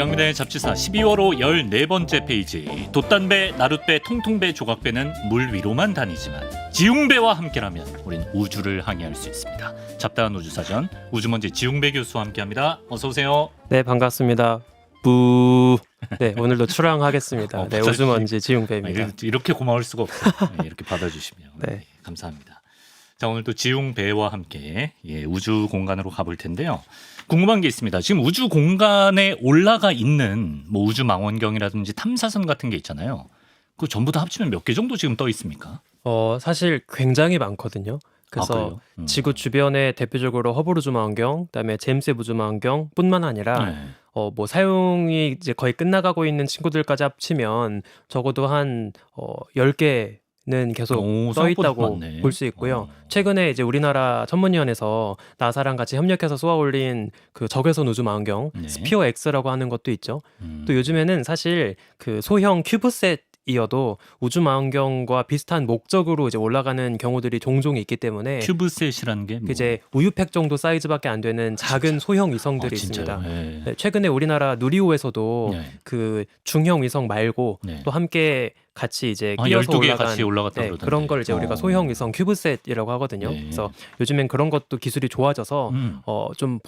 박영민의 잡지사 12월호 14번째 페이지. 돛단배, 나룻배, 통통배, 조각배는 물 위로만 다니지만 지웅배와 함께라면 우린 우주를 항해할 수 있습니다. 잡다한 우주사전 우주먼지 지웅배 교수와 함께합니다. 어서 오세요. 네, 반갑습니다. 뿌. 네, 오늘도 출항하겠습니다. 네, 우주먼지 지웅배입니다. 이렇게 고마울 수가 없어요. 네, 이렇게 받아주시면 네. 감사합니다. 자, 오늘도 지웅배와 함께 우주 공간으로 가볼 텐데요. 궁금한 게 있습니다. 지금 우주 공간에 올라가 있는 뭐 우주 망원경이라든지 탐사선 같은 게 있잖아요. 그거 전부 다 합치면 몇 개 정도 지금 떠 있습니까? 사실 굉장히 많거든요. 그래서 그래요? 지구 주변에 대표적으로 허블 우주 망원경, 그다음에 제임스 웹 우주 망원경뿐만 아니라 네. 뭐 사용이 이제 거의 끝나가고 있는 친구들까지 합치면 적어도 한 10개는 계속 오, 떠 생각보다 있다고 많네. 볼 수 있고요. 최근에 이제 우리나라 천문위원회에서 나사랑 같이 협력해서 쏘아 올린 그 적외선 우주 망원경 네. 스피어 X라고 하는 것도 있죠. 또 요즘에는 사실 그 소형 큐브셋이어도 우주 망원경과 비슷한 목적으로 이제 올라가는 경우들이 종종 있기 때문에 큐브셋이라는 게 뭐? 이제 우유팩 정도 사이즈밖에 안 되는 작은 소형 위성들이 진짜요? 있습니다. 네. 네, 최근에 우리나라 누리호에서도 네. 그 중형 위성 말고 네. 또 함께 같이 이제 아, 끼어서 12개 올라간 같이 올라갔다 네, 그러던데. 그런 걸 이제 우리가 소형 위성 큐브셋이라고 하거든요. 네. 그래서 요즘엔 그런 것도 기술이 좋아져서 음. 좀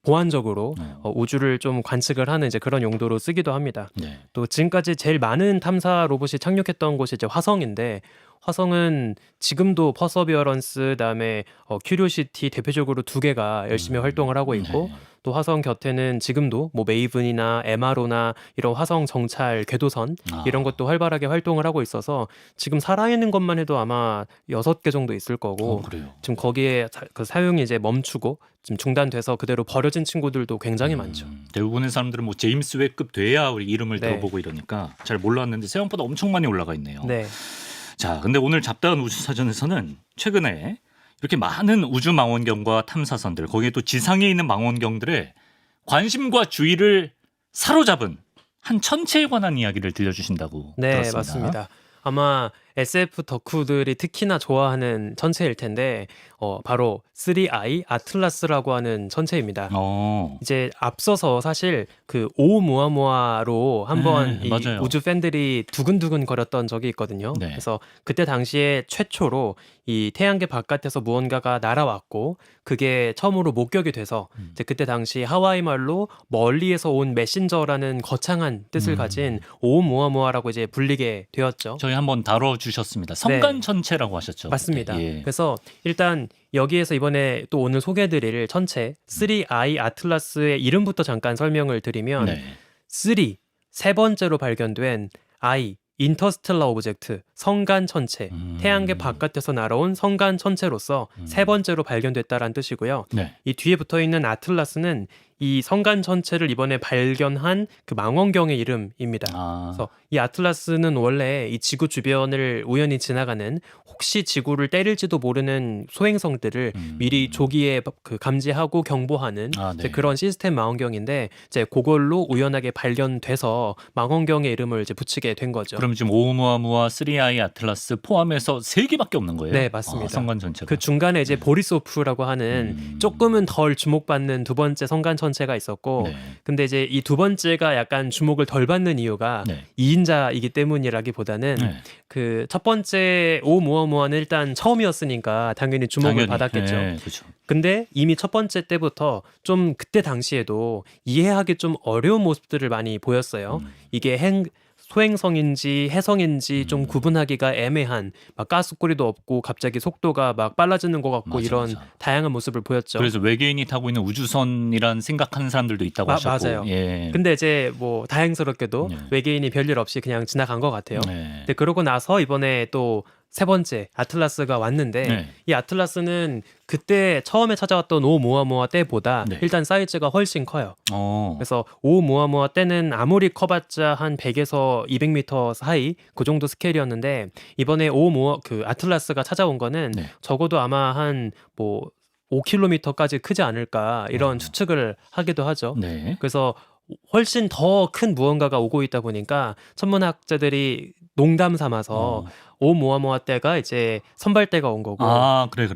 보완적으로 어. 우주를 좀 관측을 하는 이제 그런 용도로 쓰기도 합니다. 네. 또 지금까지 제일 많은 탐사 로봇이 착륙했던 곳이 이제 화성인데 화성은 지금도 퍼서비어런스 그다음에 큐리오시티 대표적으로 두 개가 열심히 활동을 하고 있고 네. 또 화성 곁에는 지금도 뭐 메이븐이나 MRO나 이런 화성 정찰 궤도선 이런 것도 활발하게 활동을 하고 있어서 지금 살아있는 것만 해도 아마 6개 정도 있을 거고 그래요. 지금 거기에 그 사용이 이제 멈추고 지금 중단돼서 그대로 버려진 친구들도 굉장히 많죠. 대부분의 사람들은 뭐 제임스 웹급 돼야 우리 이름을 네. 들어보고 이러니까 잘 몰랐는데 생각보다 엄청 많이 올라가 있네요. 네. 자, 근데 오늘 잡다한 우주사전에서는 최근에 이렇게 많은 우주 망원경과 탐사선들, 거기에 또 지상에 있는 망원경들의 관심과 주의를 사로잡은 한 천체에 관한 이야기를 들려주신다고 네, 들었습니다. 맞습니다. 아마 SF 덕후들이 특히나 좋아하는 천체일 텐데 바로 3I 아틀라스라고 하는 천체입니다. 이제 앞서서 사실 그 오umu아무아로 한번 네, 이 맞아요. 우주 팬들이 두근두근 거렸던 적이 있거든요. 네. 그래서 그때 당시에 최초로 이 태양계 바깥에서 무언가가 날아왔고 그게 처음으로 목격이 돼서 이제 그때 당시 하와이 말로 멀리에서 온 메신저라는 거창한 뜻을 가진 오umu아무아라고 이제 불리게 되었죠. 저희 한번 다뤄주셨습니다. 성간천체라고 하셨죠. 맞습니다. 예. 그래서 일단 여기에서 이번에 또 오늘 소개해드릴 천체 3I 아틀라스의 이름부터 잠깐 설명을 드리면 네. 3, 번째로 발견된 I, 인터스텔라 오브젝트, 성간 천체, 태양계 바깥에서 날아온 성간 천체로서 세 번째로 발견됐다라는 뜻이고요. 네. 이 뒤에 붙어있는 아틀라스는 이 성간 천체를 이번에 발견한 그 망원경의 이름입니다. 그래서 이 아틀라스는 원래 이 지구 주변을 우연히 지나가는 혹시 지구를 때릴지도 모르는 소행성들을 미리 조기에 그 감지하고 경보하는 이제 그런 시스템 망원경인데 이제 그걸로 우연하게 발견돼서 망원경의 이름을 이제 붙이게 된 거죠. 그럼 지금 오umu아무아 3I 아틀라스 포함해서 3개밖에 없는 거예요? 네, 맞습니다. 성간 전체가. 그 중간에 이제 보리소프라고 하는 조금은 덜 주목받는 두 번째 성간 천체가 있었고 네. 근데 이제 이 두 번째가 약간 주목을 덜 받는 이유가 네. 2인자이기 때문이라기보다는 네. 그 첫 번째 오umu아무아는 일단 처음이었으니까 당연히 주목을 받았겠죠. 네, 그렇죠. 근데 이미 첫 번째 때부터 좀 그때 당시에도 이해하기 좀 어려운 모습들을 많이 보였어요. 이게 소행성인지 해성인지 좀 구분하기가 애매한 막 가스꼬리도 없고 갑자기 속도가 막 빨라지는 것 같고 이런 다양한 모습을 보였죠. 그래서 외계인이 타고 있는 우주선이란 생각하는 사람들도 있다고 하셨고. 맞아요. 예. 근데 이제 뭐 다행스럽게도 외계인이 별일 없이 그냥 지나간 것 같아요. 근데 그러고 나서 이번에 또 세 번째 아틀라스가 왔는데 이 아틀라스는 그때 처음에 찾아왔던 오umu아무아 때보다 일단 사이즈가 훨씬 커요. 그래서 오umu아무아 때는 아무리 커봤자 한 100에서 200m 사이 그 정도 스케일이었는데 이번에 그 아틀라스가 찾아온 거는 적어도 아마 한 뭐 5km까지 크지 않을까 이런 추측을 하기도 하죠. 네. 그래서 훨씬 더 큰 무언가가 오고 있다 보니까 천문학자들이 농담 삼아서 오umu아무아 때가 이제 선발대가 온 거고 그래.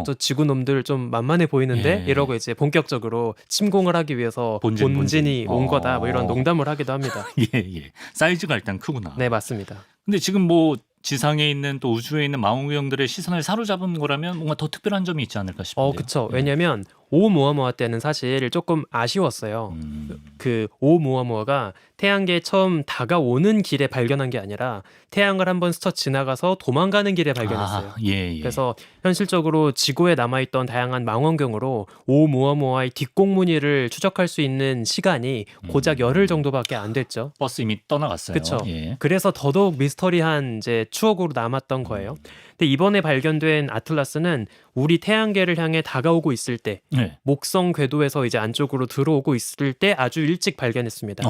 저 지구 놈들 좀 만만해 보이는데 예. 이러고 이제 본격적으로 침공을 하기 위해서 본진이 온 거다 뭐 이런 농담을 하기도 합니다. 예. 사이즈가 일단 크구나. 네, 맞습니다. 근데 지금 뭐 지상에 있는 또 우주에 있는 망원경들의 시선을 사로잡은 거라면 뭔가 더 특별한 점이 있지 않을까 싶은데요. 그쵸. 왜냐면 오umu아무아 때는 사실 조금 아쉬웠어요. 그 오umu아무아가 태양계에 처음 다가오는 길에 발견한 게 아니라 태양을 한번 스쳐 지나가서 도망가는 길에 발견했어요. 예. 그래서 현실적으로 지구에 남아있던 다양한 망원경으로 오umu아무아의 뒷공무니를 추적할 수 있는 시간이 고작 열흘 정도밖에 안 됐죠. 버스 이미 떠나갔어요. 그쵸. 예. 그래서 더더욱 미스터리한 이제 추억으로 남았던 거예요. 근데 이번에 발견된 아틀라스는 우리 태양계를 향해 다가오고 있을 때 네. 목성 궤도에서 이제 안쪽으로 들어오고 있을 때 아주 일찍 발견했습니다.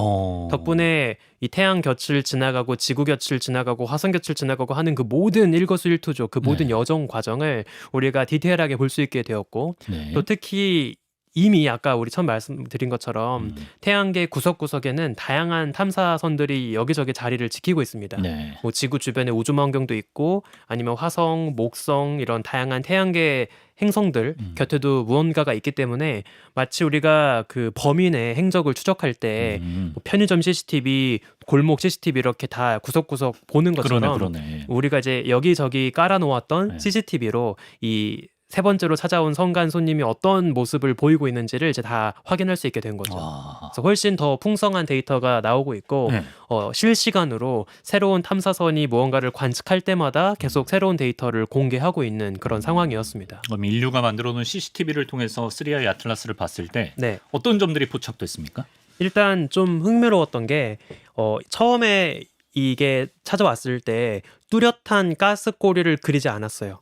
덕분에 이 태양 곁을 지나가고 지구 곁을 지나가고 화성 곁을 지나가고 하는 그 모든 일거수일투족 그 모든 여정 과정을 우리가 디테일하게 볼 수 있게 되었고 네. 또 특히 이미 아까 우리 처음 말씀드린 것처럼 태양계 구석구석에는 다양한 탐사선들이 여기저기 자리를 지키고 있습니다. 네. 뭐 지구 주변에 우주망원경도 있고 아니면 화성, 목성 이런 다양한 태양계 행성들 곁에도 무언가가 있기 때문에 마치 우리가 그 범인의 행적을 추적할 때 뭐 편의점 CCTV, 골목 CCTV 이렇게 다 구석구석 보는 것처럼 그러네. 우리가 이제 여기저기 깔아놓았던 네. CCTV로 이 세 번째로 찾아온 성간 손님이 어떤 모습을 보이고 있는지를 이제 다 확인할 수 있게 된 거죠. 그래서 훨씬 더 풍성한 데이터가 나오고 있고 네. 실시간으로 새로운 탐사선이 무언가를 관측할 때마다 계속 새로운 데이터를 공개하고 있는 그런 상황이었습니다. 그럼 인류가 만들어놓은 CCTV를 통해서 3I 아틀라스를 봤을 때 네. 어떤 점들이 포착됐습니까? 일단 좀 흥미로웠던 게 처음에 이게 찾아왔을 때 뚜렷한 가스꼬리를 그리지 않았어요.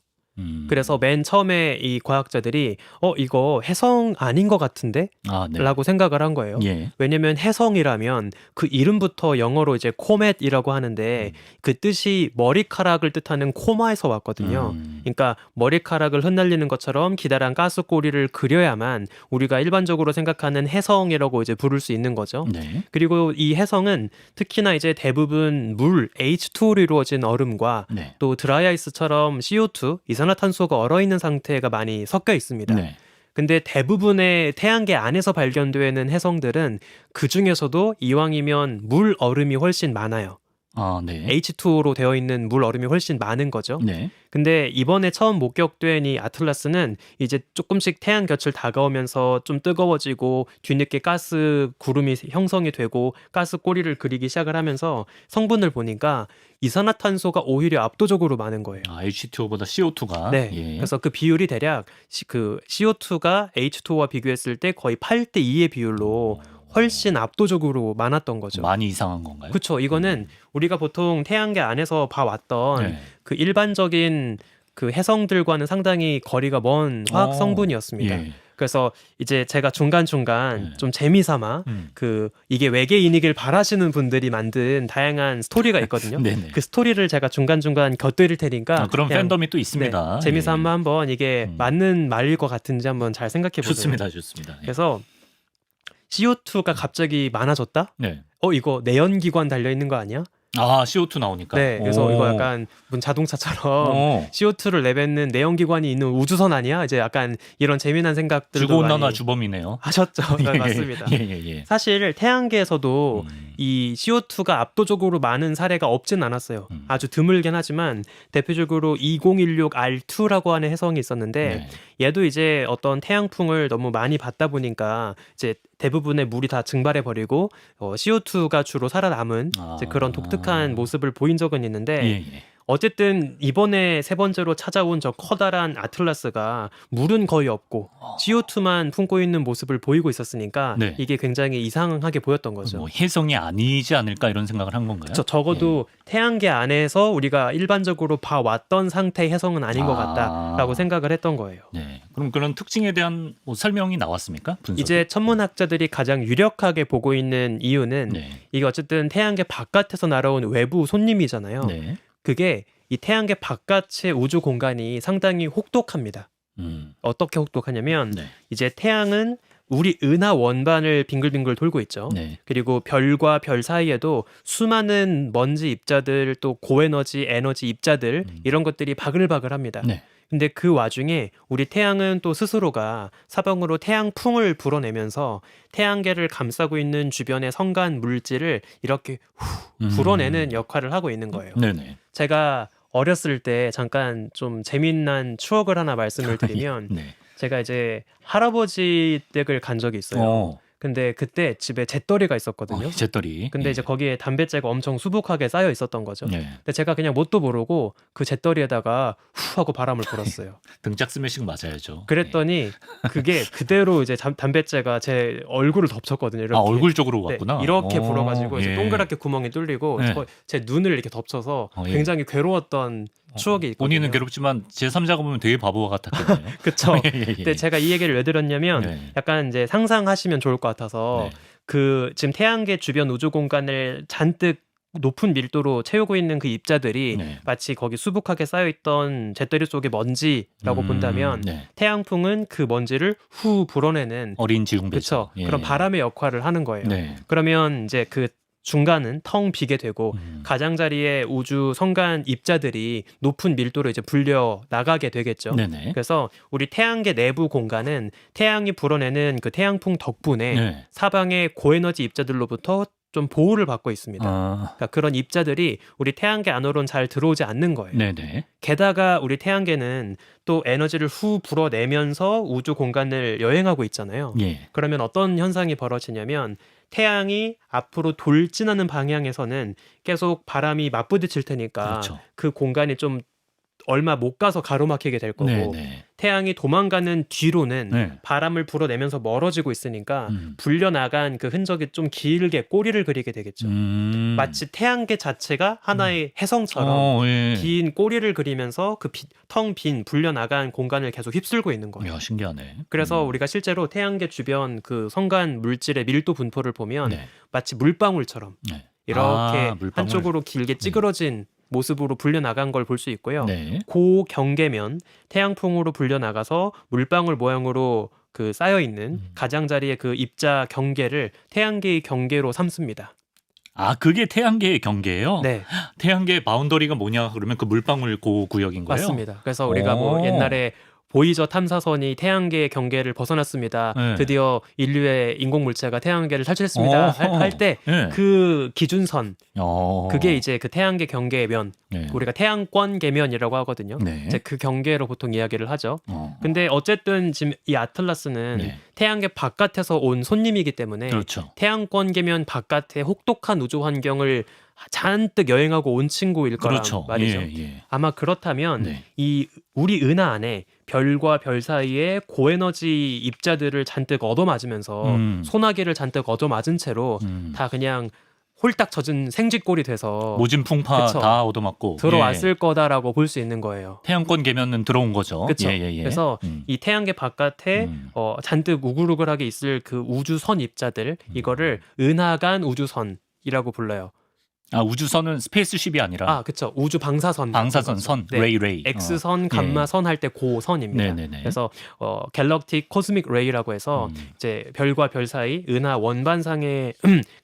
그래서 맨 처음에 이 과학자들이 이거 해성 아닌 것 같은데? 네. 라고 생각을 한 거예요. 예. 왜냐면 해성이라면 그 이름부터 영어로 이제 코멧이라고 하는데 그 뜻이 머리카락을 뜻하는 코마에서 왔거든요. 그러니까 머리카락을 흩날리는 것처럼 기다란 가스꼬리를 그려야만 우리가 일반적으로 생각하는 해성이라고 이제 부를 수 있는 거죠. 네. 그리고 이 해성은 특히나 이제 대부분 물 H2로 이루어진 얼음과 네. 또 드라이아이스처럼 CO2 이산화탄소가 얼어있는 상태가 많이 섞여 있습니다. 네. 근데 대부분의 태양계 안에서 발견되는 해성들은 그 중에서도 이왕이면 물 얼음이 훨씬 많아요. 네. H2O로 되어 있는 물 얼음이 훨씬 많은 거죠. 네. 근데 이번에 처음 목격된 이 아틀라스는 이제 조금씩 태양 곁을 다가오면서 좀 뜨거워지고 뒤늦게 가스 구름이 형성이 되고 가스 꼬리를 그리기 시작을 하면서 성분을 보니까 이산화탄소가 오히려 압도적으로 많은 거예요. H2O보다 CO2가. 네. 예. 그래서 그 비율이 대략 그 CO2가 H2O와 비교했을 때 거의 8대 2의 비율로 훨씬 압도적으로 많았던 거죠. 많이 이상한 건가요? 그렇죠. 이거는 우리가 보통 태양계 안에서 봐왔던 네. 그 일반적인 그 해성들과는 상당히 거리가 먼 화학 성분이었습니다. 예. 그래서 이제 제가 중간중간 네. 좀 재미삼아 그 이게 외계인이길 바라시는 분들이 만든 다양한 스토리가 있거든요. 네네. 그 스토리를 제가 중간중간 곁들일 테니까 그런 그냥 팬덤이 또 있습니다. 네, 재미삼아 한번 이게 맞는 말일 것 같은지 한번 잘 생각해 보세요. 좋습니다. 예. 그래서 CO2가 갑자기 많아졌다? 네. 이거 내연기관 달려 있는 거 아니야? CO2 나오니까. 네, 그래서 이거 약간 무슨 자동차처럼 CO2를 내뱉는 내연기관이 있는 우주선 아니야? 이제 약간 이런 재미난 생각들도 주고온난화 많이 주범이네요. 하셨죠. 네, 맞습니다. 예. 사실 태양계에서도 이 CO2가 압도적으로 많은 사례가 없진 않았어요. 아주 드물긴 하지만 대표적으로 2016 R2라고 하는 해성이 있었는데 얘도 이제 어떤 태양풍을 너무 많이 받다 보니까 이제 대부분의 물이 다 증발해 버리고 CO2가 주로 살아남은 이제 그런 독특한 모습을 보인 적은 있는데 어쨌든 이번에 세 번째로 찾아온 저 커다란 아틀라스가 물은 거의 없고 CO2만 품고 있는 모습을 보이고 있었으니까 네. 이게 굉장히 이상하게 보였던 거죠. 뭐 해성이 아니지 않을까 이런 생각을 한 건가요? 적어도 태양계 안에서 우리가 일반적으로 봐왔던 상태의 해성은 아닌 것 같다라고 생각을 했던 거예요. 네. 그럼 그런 특징에 대한 뭐 설명이 나왔습니까? 분석이? 이제 천문학자들이 가장 유력하게 보고 있는 이유는 이게 어쨌든 태양계 바깥에서 날아온 외부 손님이잖아요. 네. 그게 이 태양계 바깥의 우주 공간이 상당히 혹독합니다. 어떻게 혹독하냐면 네. 이제 태양은 우리 은하 원반을 빙글빙글 돌고 있죠. 네. 그리고 별과 별 사이에도 수많은 먼지 입자들 또 고에너지 에너지 입자들 이런 것들이 바글바글합니다. 네. 근데 그 와중에 우리 태양은 또 스스로가 사방으로 태양풍을 불어내면서 태양계를 감싸고 있는 주변의 성간 물질을 이렇게 불어내는 역할을 하고 있는 거예요. 네네. 제가 어렸을 때 잠깐 좀 재미난 추억을 하나 말씀을 드리면 네. 제가 이제 할아버지 댁을 간 적이 있어요. 근데 그때 집에 잿더리가 있었거든요. 잿더리. 근데 이제 거기에 담뱃재가 엄청 수북하게 쌓여 있었던 거죠. 네. 근데 제가 그냥 뭣도 모르고 그 잿더리에다가 후 하고 바람을 불었어요. 등짝 스매싱 맞아야죠. 그랬더니 그게 그대로 이제 담뱃재가 제 얼굴을 덮쳤거든요. 이렇게. 아, 얼굴 쪽으로 네, 왔구나. 이렇게 불어가지고 이제 예. 동그랗게 구멍이 뚫리고 네. 제 눈을 이렇게 덮쳐서 예. 굉장히 괴로웠던 추억이 있거든요. 본인은 괴롭지만 제3자가 보면 되게 바보 같았겠네요. 그쵸. 예, 예, 예. 근데 제가 이 얘기를 왜 들었냐면 네. 약간 이제 상상하시면 좋을 것 같아서 네. 그 지금 태양계 주변 우주 공간을 잔뜩 높은 밀도로 채우고 있는 그 입자들이 네. 마치 거기 수북하게 쌓여있던 잿더리 속의 먼지라고 본다면 네. 태양풍은 그 먼지를 후 불어내는 어린 지웅 배죠. 그쵸 그런 바람의 역할을 하는 거예요. 네. 그러면 이제 그 중간은 텅 비게 되고 음. 가장자리의 우주 성간 입자들이 높은 밀도로 이제 불려 나가게 되겠죠. 네네. 그래서 우리 태양계 내부 공간은 태양이 불어내는 그 태양풍 덕분에 네. 사방의 고에너지 입자들로부터 좀 보호를 받고 있습니다. 그러니까 그런 입자들이 우리 태양계 안으로는 잘 들어오지 않는 거예요. 네네. 게다가 우리 태양계는 또 에너지를 후 불어내면서 우주 공간을 여행하고 있잖아요. 예. 그러면 어떤 현상이 벌어지냐면 태양이 앞으로 돌진하는 방향에서는 계속 바람이 맞부딪힐 테니까 그렇죠. 그 공간이 좀 얼마 못 가서 가로막히게 될 거고 네네. 태양이 도망가는 뒤로는 네. 바람을 불어내면서 멀어지고 있으니까 음. 불려나간 그 흔적이 좀 길게 꼬리를 그리게 되겠죠. 마치 태양계 자체가 하나의 해성처럼 예. 긴 꼬리를 그리면서 그 텅 빈 불려나간 공간을 계속 휩쓸고 있는 거예요. 야, 신기하네. 그래서 우리가 실제로 태양계 주변 그 성간 물질의 밀도 분포를 보면 네. 마치 물방울처럼 네. 이렇게 물방울. 한쪽으로 길게 찌그러진 모습으로 불려나간 걸 볼 수 있고요. 네. 고경계면 태양풍으로 불려나가서 물방울 모양으로 그 쌓여 있는 가장자리의 그 입자 경계를 태양계의 경계로 삼습니다. 아, 그게 태양계의 경계예요? 네, 태양계의 바운더리가 뭐냐 그러면 그 물방울 고 구역인 거예요? 맞습니다. 그래서 우리가 뭐 오. 옛날에 보이저 탐사선이 태양계의 경계를 벗어났습니다. 네. 드디어 인류의 인공물체가 태양계를 탈출했습니다. 할 때 그 네. 기준선 그게 이제 그 태양계 경계의 면 네. 우리가 태양권 계면이라고 하거든요. 네. 이제 그 경계로 보통 이야기를 하죠. 어. 근데 어쨌든 지금 이 아틀라스는 네. 태양계 바깥에서 온 손님이기 때문에 그렇죠. 태양권 계면 바깥의 혹독한 우주 환경을 잔뜩 여행하고 온 친구일 거란 그렇죠. 말이죠. 예, 예. 아마 그렇다면 네. 이 우리 은하 안에 별과 별 사이에 고에너지 입자들을 잔뜩 얻어맞으면서 소나기를 잔뜩 얻어맞은 채로 다 그냥 홀딱 젖은 생쥐꼴이 돼서 모진 풍파 그쵸. 다 얻어맞고 들어왔을 예. 거다라고 볼 수 있는 거예요. 태양권 계면은 들어온 거죠. 그렇죠. 예, 예, 예. 그래서 이 태양계 바깥에 잔뜩 우글우글하게 있을 그 우주선 입자들 이거를 은하간 우주선이라고 불러요. 아, 우주선은 스페이스쉽이 아니라 아, 그렇죠. 우주 방사선. 방사선 선, 네. 레이. X선, 감마선 할 때 고선입니다. 네네네. 그래서 갤럭틱 코스믹 레이라고 해서 이제 별과 별 사이 은하 원반상에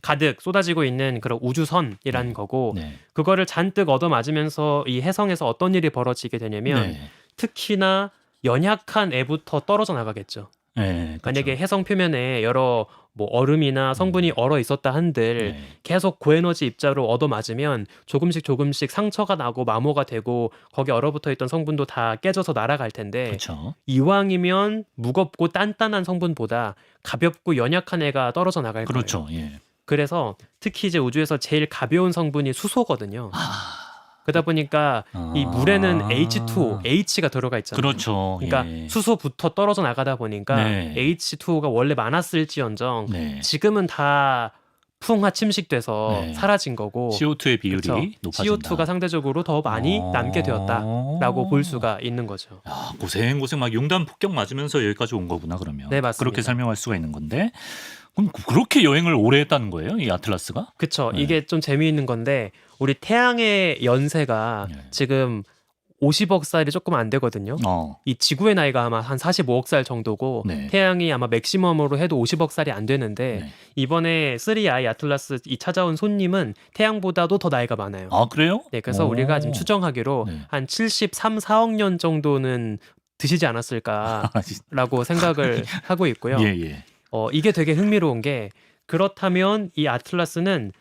가득 쏟아지고 있는 그런 우주선이란 거고 네. 그거를 잔뜩 얻어맞으면서 이 해성에서 어떤 일이 벌어지게 되냐면 네. 특히나 연약한 애부터 떨어져 나가겠죠. 네, 그렇죠. 만약에 해성 표면에 여러 뭐 얼음이나 성분이 얼어 있었다 한들 네. 계속 고에너지 입자로 얻어맞으면 조금씩 상처가 나고 마모가 되고 거기 얼어붙어 있던 성분도 다 깨져서 날아갈 텐데 그렇죠. 이왕이면 무겁고 단단한 성분보다 가볍고 연약한 애가 떨어져 나갈 거예요. 그렇죠. 예. 그래서 특히 이제 우주에서 제일 가벼운 성분이 수소거든요. 아, 그러다 보니까 이 물에는 H2O, H가 들어가 있잖아요. 그렇죠. 그러니까 예. 수소부터 떨어져 나가다 보니까 네. H2O가 원래 많았을지언정 네. 지금은 다 풍화 침식돼서 네. 사라진 거고 CO2의 비율이 그쵸? 높아진다. CO2가 상대적으로 더 많이 남게 되었다라고 볼 수가 있는 거죠. 야, 고생 막 융단 폭격 맞으면서 여기까지 온 거구나 그러면. 네, 맞습니다. 그렇게 설명할 수가 있는 건데. 그럼 그렇게 여행을 오래 했다는 거예요, 이 아틀라스가? 그쵸. 네. 이게 좀 재미있는 건데 우리 태양의 연세가 네. 지금 50억 살이 조금 안 되거든요. 이 지구의 나이가 아마 한 45억 살 정도고 네. 태양이 아마 맥시멈으로 해도 50억 살이 안 되는데 네. 이번에 3i 아틀라스 이 찾아온 손님은 태양보다도 더 나이가 많아요. 아, 그래요? 네, 그래서 오. 우리가 지금 추정하기로 네. 한 73, 4억 년 정도는 드시지 않았을까라고 생각을 하고 있고요. 예, 예. 이게 되게 흥미로운 게 그렇다면 이 아틀라스는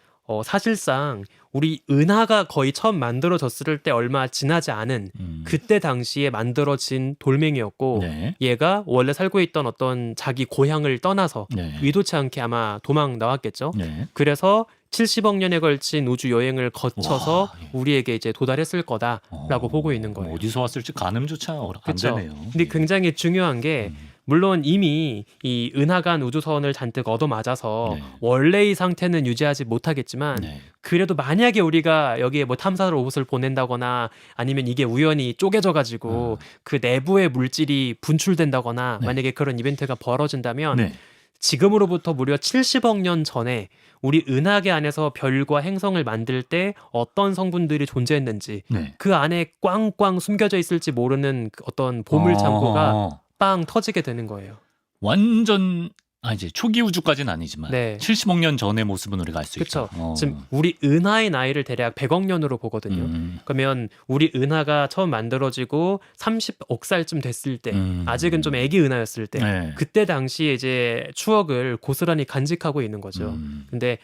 사실상 우리 은하가 거의 처음 만들어졌을 때 얼마 지나지 않은 그때 당시에 만들어진 돌멩이였고 네. 얘가 원래 살고 있던 어떤 자기 고향을 떠나서 네. 의도치 않게 아마 도망 나왔겠죠. 네. 그래서 70억 년에 걸친 우주 여행을 거쳐서 와, 예. 우리에게 이제 도달했을 거다라고 보고 있는 거예요. 어디서 왔을지 가늠조차 안 그렇죠. 되네요. 근데 굉장히 중요한 게 물론 이미 이 은하간 우주선을 잔뜩 얻어맞아서 네. 원래의 상태는 유지하지 못하겠지만 네. 그래도 만약에 우리가 여기에 뭐 탐사 로봇을 보낸다거나 아니면 이게 우연히 쪼개져 가지고 그 내부의 물질이 분출된다거나 네. 만약에 그런 이벤트가 벌어진다면 네. 지금으로부터 무려 70억 년 전에 우리 은하계 안에서 별과 행성을 만들 때 어떤 성분들이 존재했는지 네. 그 안에 꽝꽝 숨겨져 있을지 모르는 그 어떤 보물 창고가 빵 터지게 되는 거예요. 완전 이제 초기 우주까지는 아니지만 네. 70억 년 전의 모습은 우리가 알 수 있다. 그렇죠. 지금 우리 은하의 나이를 대략 100억 년으로 보거든요. 그러면 우리 은하가 처음 만들어지고 30억 살쯤 됐을 때 아직은 좀 애기 은하였을 때 네. 그때 당시에 이제 추억을 고스란히 간직하고 있는 거죠. 근데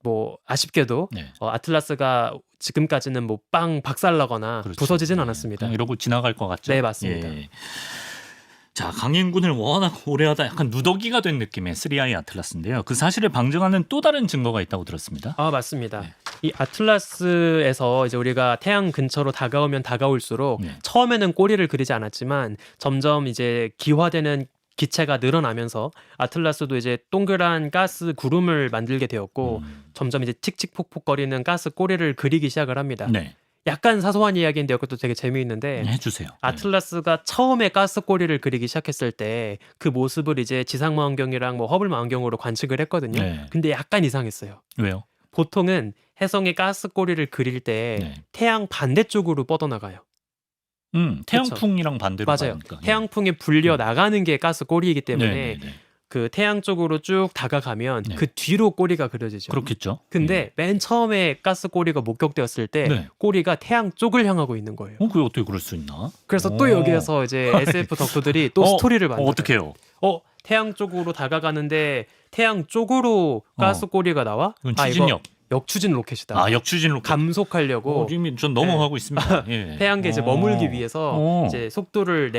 뭐 아쉽게도 네. 아틀라스가 지금까지는 뭐 빵 박살나거나 그렇죠. 부서지진 않았습니다. 그냥 이러고 지나갈 것 같죠? 네, 맞습니다. 예. 자, 강행군을 워낙 오래 하다 약간 누더기가 된 느낌의 3i 아틀라스인데요. 그 사실을 방증하는 또 다른 증거가 있다고 들었습니다. 맞습니다. 네. 이 아틀라스에서 이제 우리가 태양 근처로 다가오면 다가올수록 네. 처음에는 꼬리를 그리지 않았지만 점점 이제 기화되는 기체가 늘어나면서 아틀라스도 이제 동그란 가스 구름을 만들게 되었고 점점 이제 칙칙폭폭거리는 가스 꼬리를 그리기 시작을 합니다. 네. 약간 사소한 이야기인데 이것도 되게 재미있는데 해주세요. 아틀라스가 처음에 가스 꼬리를 그리기 시작했을 때 그 모습을 이제 지상망원경이랑 뭐 허블 망원경으로 관측을 했거든요. 네. 근데 약간 이상했어요. 왜요? 보통은 해성의 가스 꼬리를 그릴 때 네. 태양 반대쪽으로 뻗어나가요. 태양풍이랑 반대로 맞아요. 가니까. 태양풍이 불려 나가는 게 가스 꼬리이기 때문에 네, 네, 네. 그 태양 쪽으로 쭉 다가가면 네. 그 뒤로 꼬리가 그려지죠. 그렇겠죠. 근데 맨 처음에 가스 꼬리가 목격되었을 때 네. 꼬리가 태양 쪽을 향하고 있는 거예요. 그게 어떻게 그럴 수 있나? 그래서 또 여기에서 이제 SF 덕후들이 또 스토리를 만들어요. 어떻게요? 태양 쪽으로 다가가는데 태양 쪽으로 가스 꼬리가 나와? 이건 이거 추진력. 역추진 로켓이다. 역추진 로켓. 감속하려고 이미 전 넘어가고 있습니다. 예. 태양계 이제 머물기 위해서 이제 속도를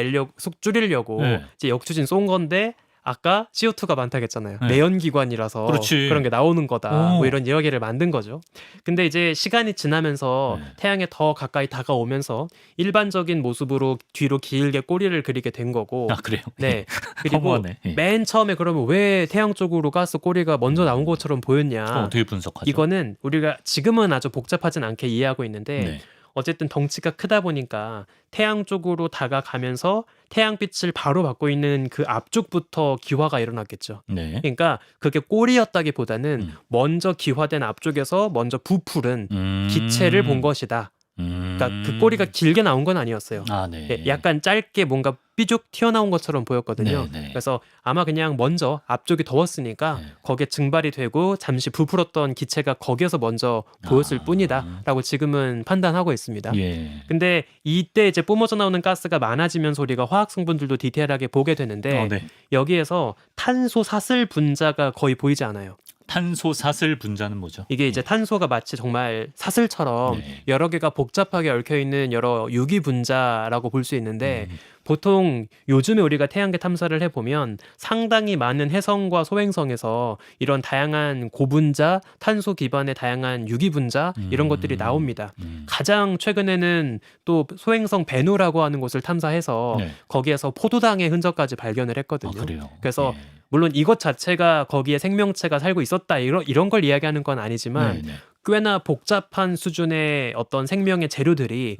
줄이려고 네. 이제 역추진 쏜 건데 아까 CO2가 많다고 했잖아요. 네. 내연기관이라서 그렇지. 그런 게 나오는 거다. 뭐 이런 이야기를 만든 거죠. 근데 이제 시간이 지나면서 네. 태양에 더 가까이 다가오면서 일반적인 모습으로 뒤로 길게 꼬리를 그리게 된 거고. 그래요? 네. 그리고 허무하네. 예. 맨 처음에 그러면 왜 태양 쪽으로 가스 꼬리가 먼저 나온 것처럼 보였냐. 어떻게 분석하죠? 이거는 우리가 지금은 아주 복잡하진 않게 이해하고 있는데 네. 어쨌든 덩치가 크다 보니까 태양 쪽으로 다가가면서 태양빛을 바로 받고 있는 그 앞쪽부터 기화가 일어났겠죠. 네. 그러니까 그게 꼬리였다기보다는 먼저 기화된 앞쪽에서 먼저 부풀은 기체를 본 것이다. 그러니까 그 꼬리가 길게 나온 건 아니었어요. 네. 예, 약간 짧게 뭔가 삐죽 튀어나온 것처럼 보였거든요. 네, 네. 그래서 아마 그냥 먼저 앞쪽이 더웠으니까 네. 거기에 증발이 되고 잠시 부풀었던 기체가 거기에서 먼저 보였을 뿐이다라고 지금은 판단하고 있습니다. 예. 근데 이때 이제 뿜어져 나오는 가스가 많아지면서 우리가 화학 성분들도 디테일하게 보게 되는데 네. 여기에서 탄소 사슬 분자가 거의 보이지 않아요. 탄소 사슬 분자는 뭐죠? 이게 이제 탄소가 마치 정말 사슬처럼 네. 여러 개가 복잡하게 얽혀 있는 여러 유기 분자라고 볼 수 있는데 보통 요즘에 우리가 태양계 탐사를 해보면 상당히 많은 해성과 소행성에서 이런 다양한 고분자, 탄소 기반의 다양한 유기 분자 이런 것들이 나옵니다. 가장 최근에는 또 소행성 베누라고 하는 곳을 탐사해서 네. 거기에서 포도당의 흔적까지 발견을 했거든요. 그래요. 그래서 예. 물론 이것 자체가 거기에 생명체가 살고 있었다 이런 걸 이야기하는 건 아니지만 네, 네. 꽤나 복잡한 수준의 어떤 생명의 재료들이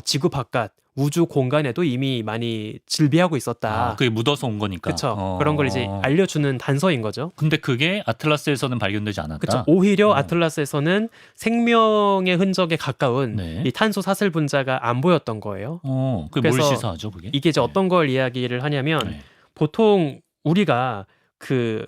지구 바깥 우주 공간에도 이미 많이 즐비하고 있었다. 그게 묻어서 온 거니까. 그렇죠. 그런 걸 이제 알려주는 단서인 거죠. 근데 그게 아틀라스에서는 발견되지 않았다. 그렇죠. 오히려 아틀라스에서는 생명의 흔적에 가까운 네. 이 탄소 사슬 분자가 안 보였던 거예요. 그게 뭘 그래서 시사하죠, 그게? 이게 이제 어떤 걸 이야기를 하냐면 네. 보통 우리가 그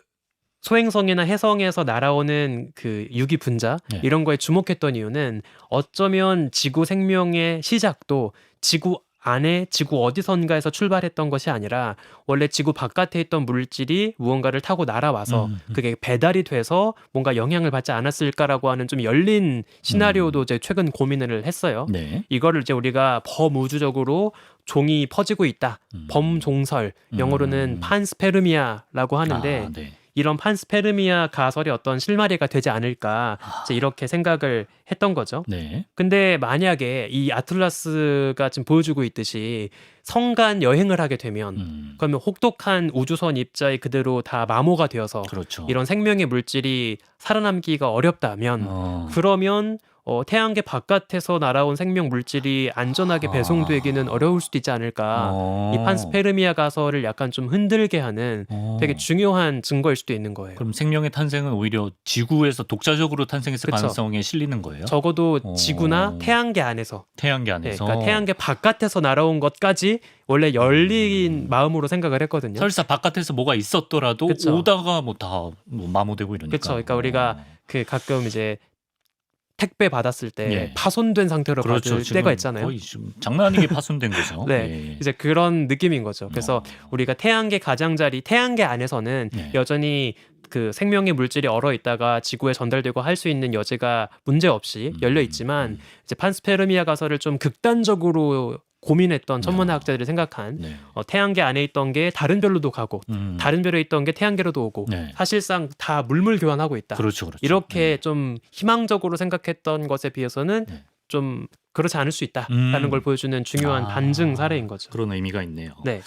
소행성이나 해성에서 날아오는 그 유기 분자 네. 이런 거에 주목했던 이유는 어쩌면 지구 생명의 시작도 지구 안에 지구 어디선가에서 출발했던 것이 아니라 원래 지구 바깥에 있던 물질이 무언가를 타고 날아와서 그게 배달이 돼서 뭔가 영향을 받지 않았을까라고 하는 좀 열린 시나리오도 이제 최근 고민을 했어요. 네. 이거를 이제 우리가 범우주적으로 종이 퍼지고 있다. 범종설, 영어로는 판스페르미아라고 하는데 네. 이런 판스페르미아 가설이 어떤 실마리가 되지 않을까 이제 이렇게 생각을 했던 거죠. 네. 근데 만약에 이 아틀라스가 지금 보여주고 있듯이 성간 여행을 하게 되면 그러면 혹독한 우주선 입자에 그대로 다 마모가 되어서 그렇죠. 이런 생명의 물질이 살아남기가 어렵다면 그러면 태양계 바깥에서 날아온 생명 물질이 안전하게 배송되기는 어려울 수도 있지 않을까. 이 판스페르미아 가설을 약간 좀 흔들게 하는 되게 중요한 증거일 수도 있는 거예요. 그럼 생명의 탄생은 오히려 지구에서 독자적으로 탄생했을 그쵸. 가능성에 실리는 거예요? 적어도 지구나 태양계 안에서. 태양계 네, 안에서. 그러니까 태양계 바깥에서 날아온 것까지 원래 열린 마음으로 생각을 했거든요. 설사 바깥에서 뭐가 있었더라도 그쵸. 오다가 뭐 다 마모되고 이러니까. 그렇죠. 그러니까 우리가 그 가끔 이제 택배 받았을 때 예. 파손된 상태로 그렇죠. 받을 때가 있잖아요. 거의 지금 장난 아니게 파손된 거죠. 네, 예. 이제 그런 느낌인 거죠. 그래서 우리가 태양계 가장자리, 태양계 안에서는 네. 여전히 그 생명의 물질이 얼어 있다가 지구에 전달되고 할 수 있는 여지가 문제 없이 열려 있지만 이제 판스페르미아 가설을 좀 극단적으로 고민했던 천문학자들이 생각한 네. 태양계 안에 있던 게 다른 별로도 가고 다른 별에 있던 게 태양계로도 오고 네. 사실상 다 물물 교환하고 있다. 그렇죠. 이렇게 좀 희망적으로 생각했던 것에 비해서는 네. 좀 그렇지 않을 수 있다라는 걸 보여주는 중요한 반증 사례인 거죠. 그런 의미가 있네요. 네.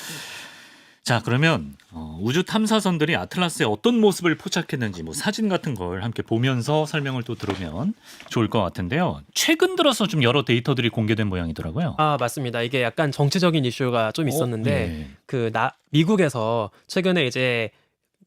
자, 그러면 우주 탐사선들이 아틀라스의 어떤 모습을 포착했는지 뭐 사진 같은 걸 함께 보면서 설명을 또 들으면 좋을 것 같은데요. 최근 들어서 좀 여러 데이터들이 공개된 모양이더라고요. 아, 맞습니다. 이게 약간 정치적인 이슈가 좀 있었는데 네. 미국에서 최근에 이제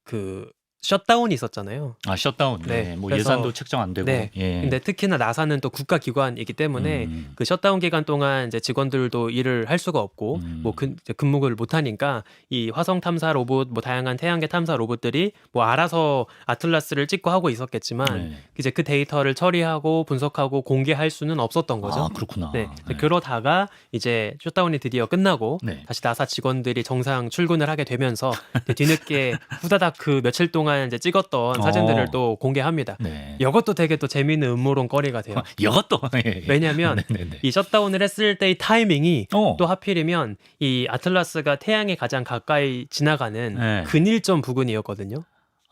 그 셧다운이 있었잖아요. 아, 셧다운. 네. 네. 뭐 그래서- 예산도 책정 안 되고. 네. 예. 근데 특히나 나사는 또 국가기관이기 때문에 그 셧다운 기간 동안 이제 직원들도 일을 할 수가 없고 뭐 이제 근무를 못 하니까 이 화성 탐사 로봇, 뭐 다양한 태양계 탐사 로봇들이 뭐 알아서 아틀라스를 찍고 하고 있었겠지만 네. 이제 그 데이터를 처리하고 분석하고 공개할 수는 없었던 거죠. 아, 그렇구나. 네. 네. 그러다가 이제 셧다운이 드디어 끝나고 네. 다시 나사 직원들이 정상 출근을 하게 되면서 이제 뒤늦게 후다닥 그 며칠 동안 이제 찍었던 사진들을 또 공개합니다. 네. 이것도 되게 또 재미있는 음모론거리가 돼요. 이것도. 예. 왜냐하면 네네네. 이 셧다운을 했을 때의 타이밍이 어. 또 하필이면 이 아틀라스가 태양에 가장 가까이 지나가는 네. 근일점 부근이었거든요.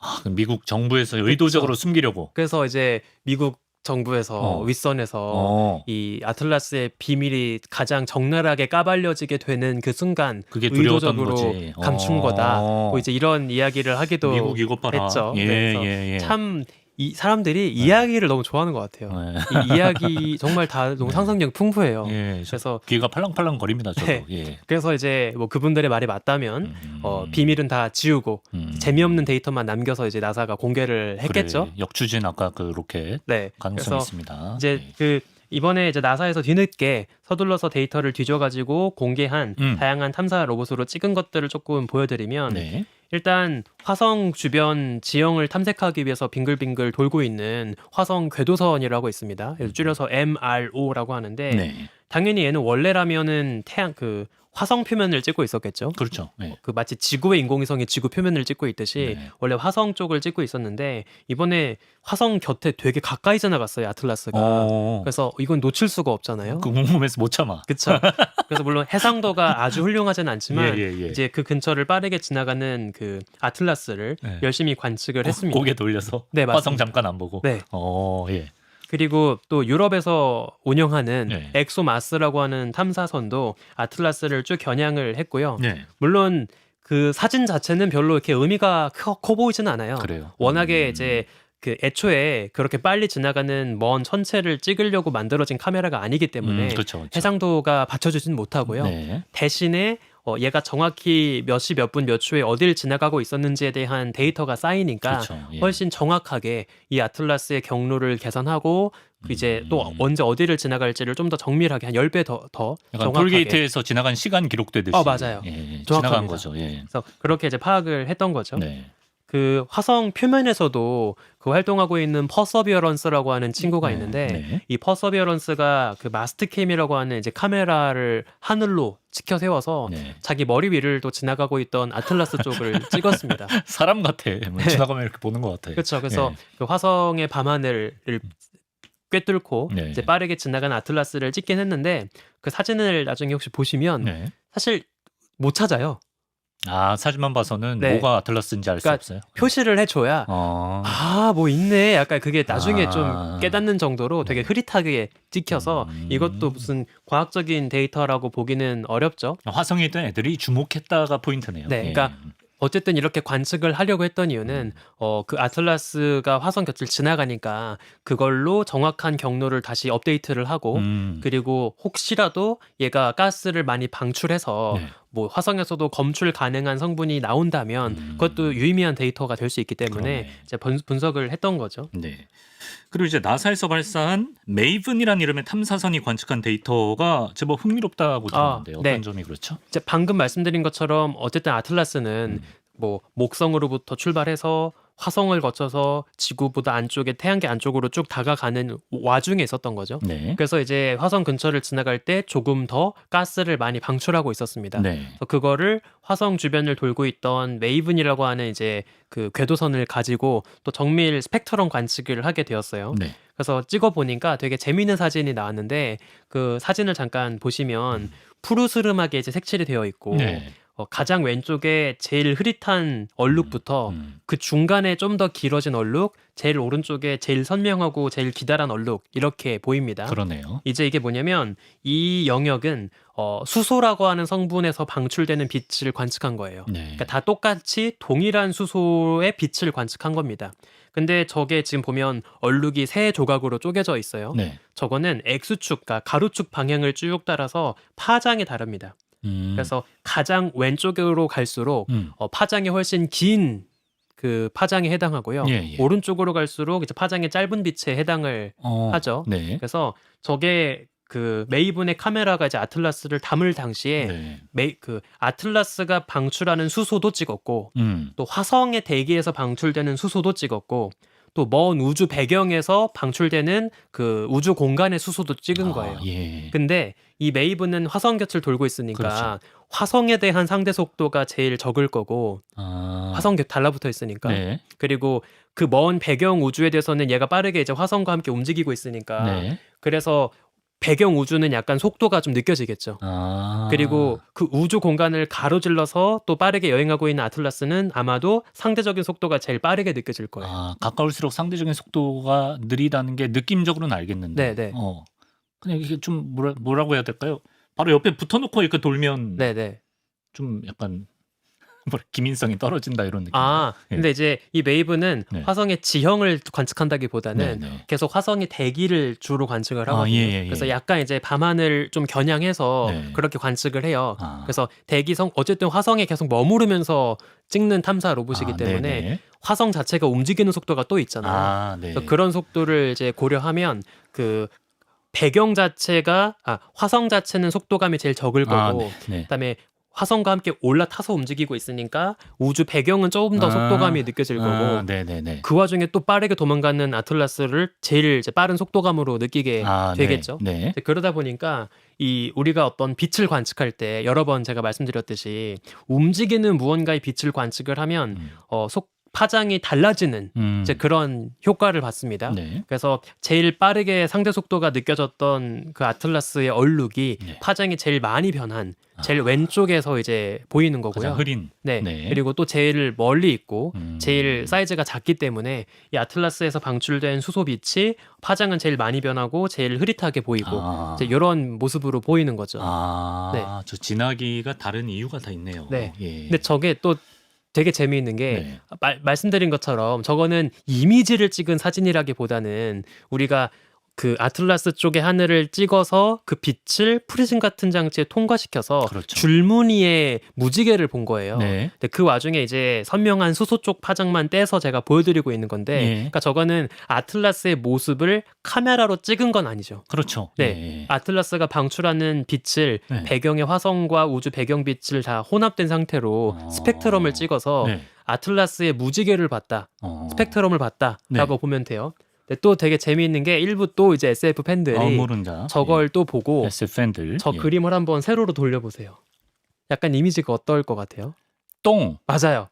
아, 그럼 미국 정부에서 의도적으로 숨기려고. 그래서 이제 미국 정부에서 윗선에서 이 아틀라스의 비밀이 가장 적나라하게 까발려지게 되는 그 순간 그게 두려웠던 의도적으로 거지. 감춘 거다. 뭐 이제 이런 이야기를 하기도 미국 이것 봐라. 했죠. 예, 그래서 예. 참 이 사람들이 이야기를 너무 좋아하는 것 같아요. 네. 이 이야기 정말 다 너무 상상력 풍부해요. 예. 그래서 귀가 팔랑팔랑 거립니다. 저도. 네. 예. 그래서 이제 뭐 그분들의 말이 맞다면 비밀은 다 지우고 재미없는 데이터만 남겨서 이제 나사가 공개를 했겠죠. 그래, 역추진 아까 그 로켓 네. 가능성이 그래서 있습니다. 이제 예. 그 이번에 이제 나사에서 뒤늦게 서둘러서 데이터를 뒤져가지고 공개한 다양한 탐사 로봇으로 찍은 것들을 조금 보여드리면 네. 일단 화성 주변 지형을 탐색하기 위해서 빙글빙글 돌고 있는 화성 궤도선이라고 있습니다. 그래서 줄여서 MRO라고 하는데 네. 당연히 얘는 원래라면은 태양 그 화성 표면을 찍고 있었겠죠. 그렇죠. 네. 그 마치 지구의 인공위성이 지구 표면을 찍고 있듯이 네. 원래 화성 쪽을 찍고 있었는데 이번에 화성 곁에 되게 가까이 지나갔어요 아틀라스가. 그래서 이건 놓칠 수가 없잖아요. 그 궁금해서 못 참아. 그렇죠. 그래서 물론 해상도가 아주 훌륭하진 않지만 예. 이제 그 근처를 빠르게 지나가는 그 아틀라스를 네. 열심히 관측을 했습니다. 고개 돌려서 네, 맞습니다. 화성 잠깐 안 보고. 네. 예. 그리고 또 유럽에서 운영하는 네. 엑소마스라고 하는 탐사선도 아틀라스를 쭉 겨냥을 했고요. 네. 물론 그 사진 자체는 별로 이렇게 의미가 커 보이지는 않아요. 그래요. 워낙에 이제 그 애초에 그렇게 빨리 지나가는 먼 천체를 찍으려고 만들어진 카메라가 아니기 때문에 그렇죠, 그렇죠. 해상도가 받쳐주진 못하고요. 네. 대신에 얘가 정확히 몇 시 몇 분 몇 초에 어딜 지나가고 있었는지에 대한 데이터가 쌓이니까 그렇죠. 예. 훨씬 정확하게 이 아틀라스의 경로를 계산하고 이제 또 언제 어디를 지나갈지를 좀 더 정밀하게 한 10배 더 약간 정확하게. 톨게이트에서 지나간 시간 기록되듯이. 맞아요. 예, 정확합니다. 지나간 거죠. 예. 그래서 그렇게 이제 파악을 했던 거죠. 네. 그 화성 표면에서도 그 활동하고 있는 퍼서비어런스라고 하는 친구가 네, 있는데 네. 이 퍼서비어런스가 그 마스트캠이라고 하는 이제 카메라를 하늘로 치켜 세워서 네. 자기 머리 위를 또 지나가고 있던 아틀라스 쪽을 찍었습니다. 사람 같아. 뭐 네. 지나가면 이렇게 보는 것 같아. 그렇죠. 그래서 예. 그 화성의 밤하늘을 꿰뚫고 네. 이제 빠르게 지나가는 아틀라스를 찍긴 했는데 그 사진을 나중에 혹시 보시면 네. 사실 못 찾아요. 아, 사진만 봐서는 네. 뭐가 아틀라스인지 알 수 그러니까 없어요. 표시를 해줘야 어. 뭐 있네. 약간 그게 나중에 아. 좀 깨닫는 정도로 되게 네. 흐릿하게 찍혀서 이것도 무슨 과학적인 데이터라고 보기는 어렵죠. 화성에 있던 애들이 주목했다가 포인트네요. 네, 그러니까 어쨌든 이렇게 관측을 하려고 했던 이유는 그 아틀라스가 화성 곁을 지나가니까 그걸로 정확한 경로를 다시 업데이트를 하고 그리고 혹시라도 얘가 가스를 많이 방출해서 네. 뭐 화성에서도 검출 가능한 성분이 나온다면 그것도 유의미한 데이터가 될 수 있기 때문에 그러네. 이제 분석을 했던 거죠. 네. 그리고 이제 나사에서 발사한 메이븐이라는 이름의 탐사선이 관측한 데이터가 제법 흥미롭다고 들었는데요. 어떤 네. 점이 그렇죠? 이제 방금 말씀드린 것처럼 어쨌든 아틀라스는 뭐 목성으로부터 출발해서 화성을 거쳐서 지구보다 안쪽에 태양계 안쪽으로 쭉 다가가는 와중에 있었던 거죠. 네. 그래서 이제 화성 근처를 지나갈 때 조금 더 가스를 많이 방출하고 있었습니다. 네. 그래서 그거를 화성 주변을 돌고 있던 메이븐이라고 하는 이제 그 궤도선을 가지고 또 정밀 스펙트럼 관측을 하게 되었어요. 네. 그래서 찍어 보니까 되게 재미있는 사진이 나왔는데 그 사진을 잠깐 보시면 푸르스름하게 이제 색칠이 되어 있고 네. 가장 왼쪽에 제일 흐릿한 얼룩부터 그 중간에 좀 더 길어진 얼룩, 제일 오른쪽에 제일 선명하고 제일 기다란 얼룩 이렇게 보입니다. 그러네요. 이제 이게 뭐냐면 이 영역은 수소라고 하는 성분에서 방출되는 빛을 관측한 거예요. 네. 그러니까 다 똑같이 동일한 수소의 빛을 관측한 겁니다. 근데 저게 지금 보면 얼룩이 세 조각으로 쪼개져 있어요. 네. 저거는 X축, 그러니까 가로축 방향을 쭉 따라서 파장이 다릅니다. 그래서 가장 왼쪽으로 갈수록 파장이 훨씬 긴 그 파장에 해당하고요. 예. 오른쪽으로 갈수록 이제 파장이 짧은 빛에 해당을 하죠. 네. 그래서 저게 그 메이븐의 카메라가 이제 아틀라스를 담을 당시에 네. 그 아틀라스가 방출하는 수소도 찍었고 또 화성의 대기에서 방출되는 수소도 찍었고 또 먼 우주 배경에서 방출되는 그 우주 공간의 수소도 찍은 거예요. 예. 근데 이 메이븐은 화성 곁을 돌고 있으니까 그렇죠. 화성에 대한 상대 속도가 제일 적을 거고 화성 곁 달라붙어 있으니까 네. 그리고 그 먼 배경 우주에 대해서는 얘가 빠르게 이제 화성과 함께 움직이고 있으니까 네. 그래서 배경 우주는 약간 속도가 좀 느껴지겠죠. 그리고 그 우주 공간을 가로질러서 또 빠르게 여행하고 있는 아틀라스는 아마도 상대적인 속도가 제일 빠르게 느껴질 거예요. 가까울수록 상대적인 속도가 느리다는 게 느낌적으로는 알겠는데. 네네. 그냥 이게 좀 뭐라고 해야 될까요? 바로 옆에 붙어놓고 이렇게 돌면 네네. 좀 약간 기민성이 떨어진다 이런 느낌. 근데 이제 이 메이븐은 네. 화성의 지형을 관측한다기보다는 네. 계속 화성의 대기를 주로 관측을 하거든요. 예. 그래서 약간 이제 밤하늘 좀 겨냥해서 네. 그렇게 관측을 해요. 그래서 대기성 어쨌든 화성에 계속 머무르면서 찍는 탐사 로봇이기 때문에 네네. 화성 자체가 움직이는 속도가 또 있잖아요. 네. 그래서 그런 속도를 이제 고려하면 그 배경 자체가 화성 자체는 속도감이 제일 적을 거고 네. 그다음에 화성과 함께 올라타서 움직이고 있으니까 우주 배경은 조금 더 속도감이 느껴질 거고 네네네. 그 와중에 또 빠르게 도망가는 아틀라스를 제일 이제 빠른 속도감으로 느끼게 되겠죠. 네. 그러다 보니까 이 우리가 어떤 빛을 관측할 때 여러 번 제가 말씀드렸듯이 움직이는 무언가의 빛을 관측을 하면 파장이 달라지는 이제 그런 효과를 받습니다. 네. 그래서 제일 빠르게 상대 속도가 느껴졌던 그 아틀라스의 얼룩이 파장이 제일 많이 변한 제일 왼쪽에서 이제 보이는 거고요. 가장 흐린. 네. 네. 그리고 또 제일 멀리 있고 제일 사이즈가 작기 때문에 이 아틀라스에서 방출된 수소 빛이 파장은 제일 많이 변하고 제일 흐릿하게 보이고 이제 이런 모습으로 보이는 거죠. 네. 저 진하기가 다른 이유가 다 있네요. 네. 예. 근데 저게 또 되게 재미있는 게 네. 말씀드린 것처럼 저거는 이미지를 찍은 사진이라기보다는 우리가 그 아틀라스 쪽의 하늘을 찍어서 그 빛을 프리즘 같은 장치에 통과시켜서 그렇죠. 줄무늬의 무지개를 본 거예요. 네. 근데 그 와중에 이제 선명한 수소 쪽 파장만 떼서 제가 보여드리고 있는 건데, 예. 그러니까 저거는 아틀라스의 모습을 카메라로 찍은 건 아니죠. 그렇죠. 네. 예. 아틀라스가 방출하는 빛을 네. 배경의 화성과 우주 배경 빛을 다 혼합된 상태로 스펙트럼을 찍어서 네. 아틀라스의 무지개를 봤다. 스펙트럼을 봤다라고 네. 보면 돼요. 근데 또 되게 재미있는 게 일부 또 이제 SF 팬들이 모른다. 저걸 또 보고 SF 팬들. 저 그림을 한번 세로로 돌려보세요. 약간 이미지가 어떨 것 같아요? 똥. 맞아요.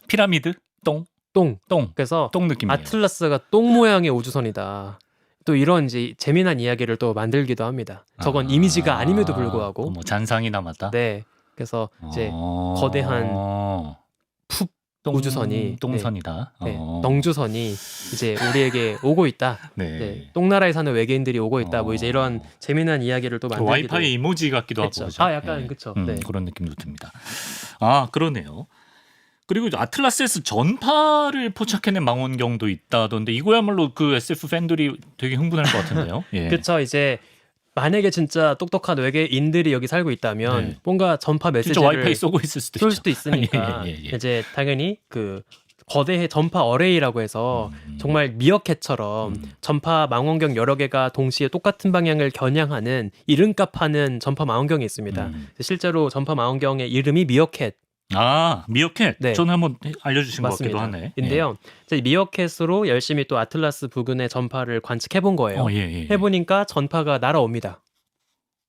피라미드. 똥. 똥. 똥. 그래서 똥 느낌이에요. 아틀라스가 똥 모양의 우주선이다. 또 이런 이제 재미난 이야기를 또 만들기도 합니다. 저건 이미지가 아님에도 불구하고. 뭐 잔상이 남았다. 네. 그래서 이제 거대한 우주선이 똥선이다. 네, 넝주선이 이제 우리에게 오고 있다. 네. 네, 똥나라에 사는 외계인들이 오고 있다. 뭐 이제 이런 재미난 이야기를 또 만들기도 와이파이 이모지 같기도 했죠. 하고. 그죠? 약간 네. 그쵸. 네. 그런 느낌도 듭니다. 그러네요. 그리고 아틀라스에서 전파를 포착해낸 망원경도 있다던데 이거야말로 그 SF 팬들이 되게 흥분할 것 같은데요. 예. 그렇죠. 이제 만약에 진짜 똑똑한 외계인들이 여기 살고 있다면 네. 뭔가 전파 메시지를 진짜 와이파이 쏘고 있을 수도 쏠 있죠. 수도 있으니까 예. 이제 당연히 그 거대 전파 어레이라고 해서 정말 미어캣처럼 전파 망원경 여러 개가 동시에 똑같은 방향을 겨냥하는 이름값 하는 전파 망원경이 있습니다. 실제로 전파 망원경의 이름이 미어캣. 미어캣. 네. 저는 한번 알려주신 맞습니다. 것 같기도 하네. 인데요. 이제 미어캣으로 열심히 또 아틀라스 부근의 전파를 관측해 본 거예요. 예. 해보니까 전파가 날아옵니다.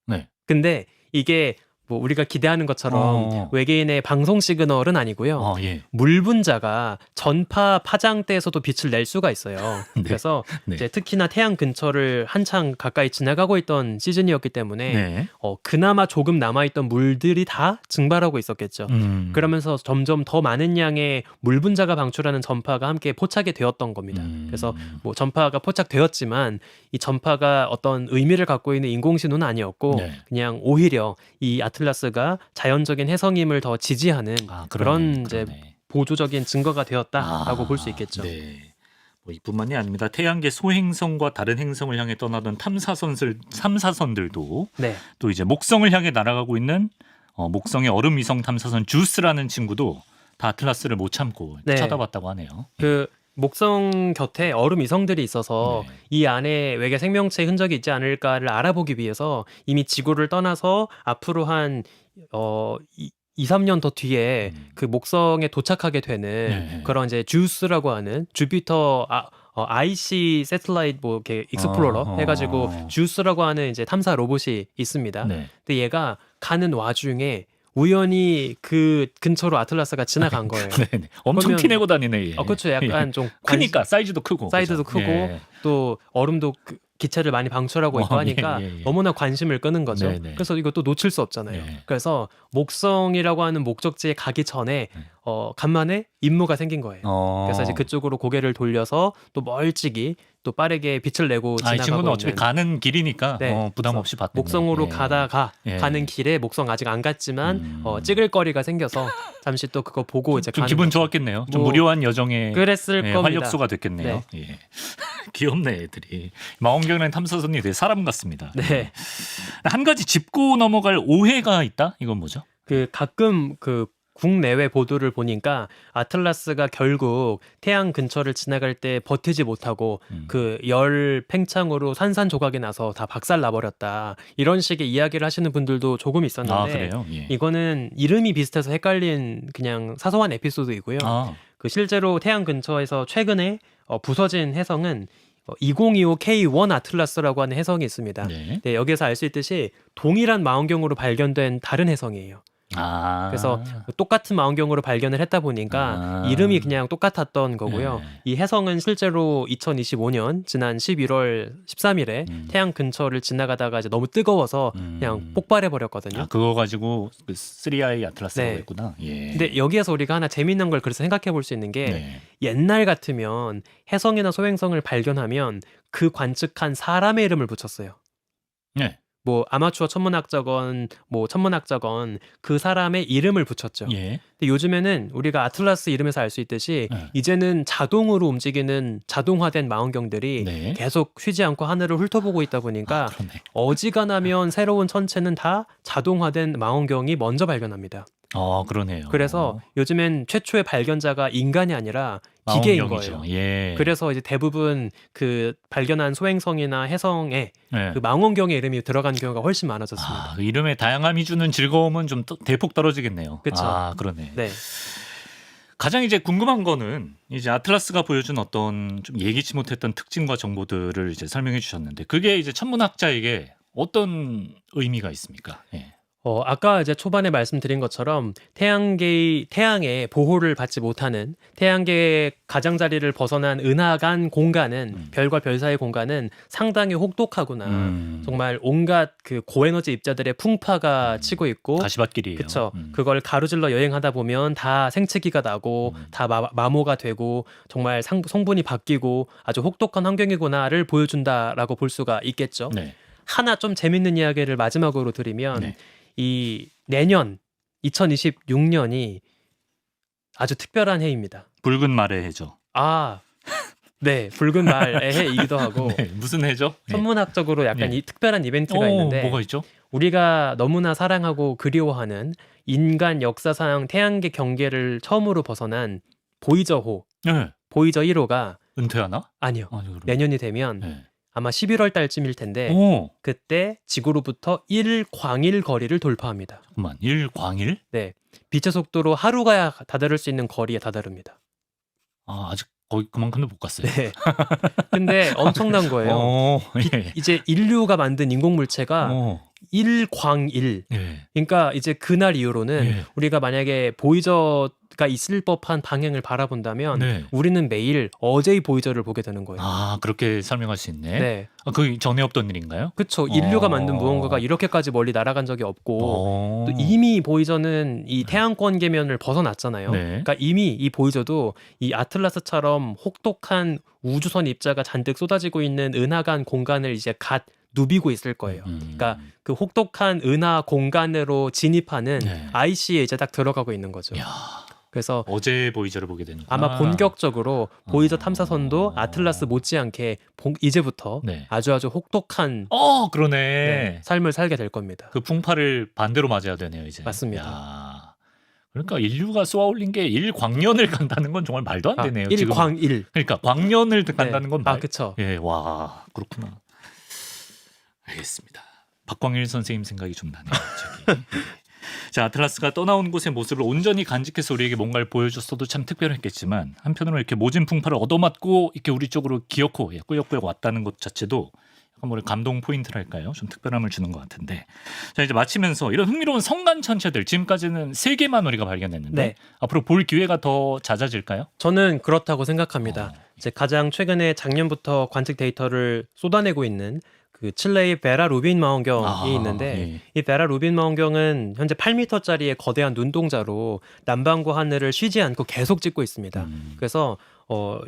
네. 근데 이게 뭐 우리가 기대하는 것처럼 외계인의 방송 시그널은 아니고요. 예. 물 분자가 전파 파장대에서도 빛을 낼 수가 있어요. 네. 그래서 네. 이제 특히나 태양 근처를 한창 가까이 지나가고 있던 시즌이었기 때문에 네. 그나마 조금 남아있던 물들이 다 증발하고 있었겠죠. 그러면서 점점 더 많은 양의 물 분자가 방출하는 전파가 함께 포착이 되었던 겁니다. 그래서 뭐 전파가 포착되었지만 이 전파가 어떤 의미를 갖고 있는 인공신호는 아니었고 네. 그냥 오히려 이 아틀라스가 자연적인 해성임을 더 지지하는 그런 이제 보조적인 증거가 되었다라고 볼 수 있겠죠. 네. 뭐 이뿐만이 아닙니다. 태양계 소행성과 다른 행성을 향해 떠나던 탐사선들도 네. 또 이제 목성을 향해 날아가고 있는 목성의 얼음 위성 탐사선 주스라는 친구도 다 아틀라스를 못 참고 네. 쳐다봤다고 하네요. 그 목성 곁에 얼음 위성들이 있어서 네. 이 안에 외계 생명체의 흔적이 있지 않을까를 알아보기 위해서 이미 지구를 떠나서 앞으로 한 2-3년 더 뒤에 그 목성에 도착하게 되는 그런 이제 주스라고 하는 주피터 IC 세틀라이트 뭐 이렇게 익스플로러 해가지고 주스라고 하는 이제 탐사 로봇이 있습니다. 네. 근데 얘가 가는 와중에 우연히 그 근처로 아틀라스가 지나간 거예요. 네네. 엄청 그러면- 티내고 다니네. 얘. 그렇죠. 약간 좀 크니까 사이즈도 크고. 사이즈도 그죠? 크고 예. 또 얼음도 기체를 많이 방출하고 있고 하니까 예. 너무나 관심을 끄는 거죠. 네네. 그래서 이것도 놓칠 수 없잖아요. 예. 그래서 목성이라고 하는 목적지에 가기 전에 간만에 임무가 생긴 거예요. 그래서 이제 그쪽으로 고개를 돌려서 또 멀찍이 또 빠르게 빛을 내고 이 지나가고 친구는 어차피 있는 가는 길이니까 네. 부담 없이 봤네. 목성으로 가다가 예. 가는 길에 목성 아직 안 갔지만 찍을 거리가 생겨서 잠시 또 그거 보고 이제 좀 가는 기분 거죠. 좋았겠네요. 좀 뭐 무료한 여정에 그랬을 겁니다. 활력소가 됐겠네요. 예. 귀엽네 애들이. 망원경이라는 탐사선이 되게 사람 같습니다. 네. 한 가지 짚고 넘어갈 오해가 있다. 이건 뭐죠? 그 가끔 그 국내외 보도를 보니까 아틀라스가 결국 태양 근처를 지나갈 때 버티지 못하고 그 열 팽창으로 산산조각이 나서 다 박살 나버렸다. 이런 식의 이야기를 하시는 분들도 조금 있었는데 그래요? 예. 이거는 이름이 비슷해서 헷갈린 그냥 사소한 에피소드이고요. 그 실제로 태양 근처에서 최근에 부서진 해성은 2025 K1 아틀라스라고 하는 해성이 있습니다. 네. 네, 여기서 알 수 있듯이 동일한 망원경으로 발견된 다른 해성이에요. 그래서 똑같은 망원경으로 발견을 했다 보니까 이름이 그냥 똑같았던 거고요. 네. 이 해성은 실제로 2025년 지난 11월 13일에 태양 근처를 지나가다가 이제 너무 뜨거워서 그냥 폭발해 버렸거든요. 그거 가지고 그 3i 아틀라스라고 네. 했구나. 예. 근데 여기에서 우리가 하나 재미있는 걸 그래서 생각해 볼 수 있는 게 네. 옛날 같으면 해성이나 소행성을 발견하면 그 관측한 사람의 이름을 붙였어요. 네. 뭐 아마추어 천문학자건 뭐 천문학자건 그 사람의 이름을 붙였죠. 예. 근데 요즘에는 우리가 아틀라스 이름에서 알 수 있듯이 네. 이제는 자동으로 움직이는 자동화된 망원경들이 네. 계속 쉬지 않고 하늘을 훑어보고 있다 보니까 그러네. 어지간하면 새로운 천체는 다 자동화된 망원경이 먼저 발견합니다. 그러네요. 그래서 요즘엔 최초의 발견자가 인간이 아니라 기계인 망원경이죠. 거예요. 예. 그래서 이제 대부분 그 발견한 소행성이나 해성에 예. 그 망원경의 이름이 들어간 경우가 훨씬 많아졌습니다. 그 이름의 다양함이 주는 즐거움은 좀 대폭 떨어지겠네요. 그쵸. 그러네. 네. 가장 이제 궁금한 거는 이제 아틀라스가 보여준 어떤 좀 예기치 못했던 특징과 정보들을 이제 설명해 주셨는데 그게 이제 천문학자에게 어떤 의미가 있습니까? 예. 아까 이제 초반에 말씀드린 것처럼 태양의 보호를 받지 못하는 태양계의 가장자리를 벗어난 은하간 공간은 별과 별 사이 공간은 상당히 혹독하구나. 정말 온갖 그 고에너지 입자들의 풍파가 치고 있고 가시밭길이에요. 그쵸. 그걸 가로질러 여행하다 보면 다 생채기가 나고 다 마모가 되고 정말 성분이 바뀌고 아주 혹독한 환경이구나를 보여준다라고 볼 수가 있겠죠. 네. 하나 좀 재밌는 이야기를 마지막으로 드리면 네. 이 내년 2026년이 아주 특별한 해입니다. 붉은 말의 해죠. 네, 붉은 말의 해이기도 하고 네, 무슨 해죠? 천문학적으로 약간 네. 이 특별한 이벤트가 있는데 뭐가 있죠? 우리가 너무나 사랑하고 그리워하는 인간 역사상 태양계 경계를 처음으로 벗어난 보이저호, 네. 보이저 1호가 은퇴하나? 아니요. 그럼. 내년이 되면 네. 아마 11월 달쯤일 텐데 그때 지구로부터 1광일 거리를 돌파합니다. 잠깐만, 1광일? 네, 빛의 속도로 하루가 다다를 수 있는 거리에 다다릅니다. 아직 거기 그만큼도 못 갔어요. 네. 근데 엄청난 거예요. 예. 이제 인류가 만든 인공물체가 1광일. 예. 그러니까 이제 그날 이후로는 예. 우리가 만약에 보이저가 있을 법한 방향을 바라본다면 네. 우리는 매일 어제의 보이저를 보게 되는 거예요. 그렇게 설명할 수 있네. 네. 그게 전에 없던 일인가요? 그렇죠. 인류가 만든 무언가가 이렇게까지 멀리 날아간 적이 없고 또 이미 보이저는 이 태양권 계면을 벗어났잖아요. 네. 그러니까 이미 이 보이저도 이 아틀라스처럼 혹독한 우주선 입자가 잔뜩 쏟아지고 있는 은하간 공간을 이제 갓 누비고 있을 거예요. 그러니까 그 혹독한 은하 공간으로 진입하는 네. IC에 이제 딱 들어가고 있는 거죠. 야, 그래서 어제 보이저를 보게 되는. 아마 본격적으로 보이저 탐사선도 아틀라스 못지않게 이제부터 네. 아주 혹독한 그러네. 삶을 살게 될 겁니다. 그 풍파를 반대로 맞아야 되네요, 이제. 맞습니다. 야, 그러니까 인류가 쏘아올린 게 1광년을 간다는 건 정말 말도 안 되네요. 1광일. 그러니까 광년을 간다는 건 그렇죠. 예, 와, 그렇구나. 알겠습니다. 박광일 선생님 생각이 좀 나네요. 갑자기. 자, 아틀라스가 떠나온 곳의 모습을 온전히 간직해서 우리에게 뭔가를 보여줬어도 참 특별했겠지만 한편으로 이렇게 모진 풍파를 얻어맞고 이렇게 우리 쪽으로 기어코 꾸역꾸역 왔다는 것 자체도 약간 뭐 감동 포인트랄까요? 좀 특별함을 주는 것 같은데. 자, 이제 마치면서 이런 흥미로운 성간 천체들 지금까지는 3개만 우리가 발견했는데 네. 앞으로 볼 기회가 더 잦아질까요? 저는 그렇다고 생각합니다. 이제 가장 최근에 작년부터 관측 데이터를 쏟아내고 있는 그 칠레의 베라 루빈 망원경이 있는데 이 베라 루빈 망원경은 현재 8m짜리의 거대한 눈동자로 남반구 하늘을 쉬지 않고 계속 찍고 있습니다. 그래서